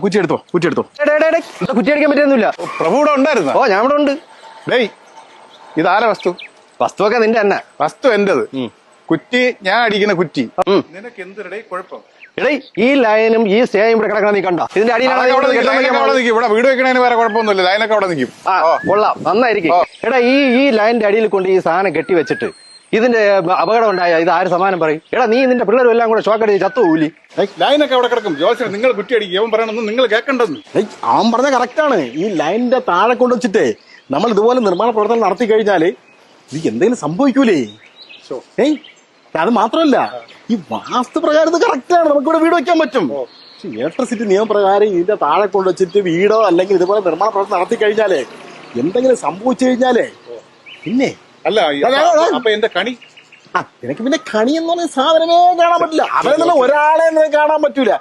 കുറ്റി എടുത്തോ കുറ്റി അടിക്കാൻ പറ്റുന്നില്ല. പ്രഭു ഇവിടെ ഉണ്ടായിരുന്നു. ഓ ഞാൻ ഇവിടെ ഉണ്ട്. ഡേയ് ഇതാരാ വസ്തു? വസ്തുവൊക്കെ നിന്റെ തന്നെ. വസ്തു എന്റേത്. കുറ്റി ഞാൻ അടിക്കുന്ന കുറ്റി. നിനക്ക് എന്തിനടേ കുഴപ്പം? എടേ ഈ ലൈനും ഈ സ്റ്റേയും ഇവിടെ കിടക്കണം. നീ കണ്ട ഇതിന്റെ അടിയിലാണ് ഇവിടെ വീട് വെക്കണതിന് വേറെ കുഴപ്പമൊന്നുമില്ല. ലൈനൊക്കെ അവിടെ നിൽക്കും. കൊള്ളാം, നന്നായിരിക്കും. എടാ ഈ ലൈനിന്റെ അടിയിൽ കൊണ്ട് ഈ സാധനം കെട്ടി വെച്ചിട്ട് ഇതിന്റെ അപകടം ഉണ്ടായ ഇത് ആര് സമാനം പറയും? എടാ നീ നിന്റെ പിള്ളേരും എല്ലാം കൂടെ ഷോക്കടിച്ച് ചത്തുപോകൂലി. ലൈനൊക്കെ അവിടെ കിടക്കും. ജോത്സ്യൻ നിങ്ങൾ കുറ്റി അടിക്കും. അവൻ പറയണമെന്ന് നിങ്ങൾ കേൾക്കേണ്ടെന്ന്. അവൻ പറഞ്ഞ കറക്റ്റാണ്. ഈ ലൈനിന്റെ താഴെ കൊണ്ടുവച്ചിട്ടേ നമ്മൾ ഇതുപോലെ നിർമ്മാണ പ്രവർത്തനം നടത്തി കഴിഞ്ഞാല് ഇത് എന്തെങ്കിലും സംഭവിക്കൂലേ? അത് മാത്രമല്ല ഈ വാസ്തുപ്രകാരം ഇത് കറക്റ്റാണ്. നമുക്കിവിടെ വീട് വെക്കാൻ പറ്റും. ഇലക്ട്രിസിറ്റി നിയമപ്രകാരം ഇതിന്റെ താഴെ കൊണ്ടുവച്ചിട്ട് വീടോ അല്ലെങ്കിൽ ഇതുപോലെ നിർമ്മാണ പ്രവർത്തനം നടത്തി കഴിഞ്ഞാലേ എന്തെങ്കിലും സംഭവിച്ചു കഴിഞ്ഞാലേ പിന്നെ അല്ല അപ്പൊ എന്റെ കണി നിനക്ക് പിന്നെ കണി എന്ന് പറഞ്ഞ സാധനമേ കാണാൻ പറ്റില്ല. അവരെ ഒരാളെ കാണാൻ പറ്റൂല.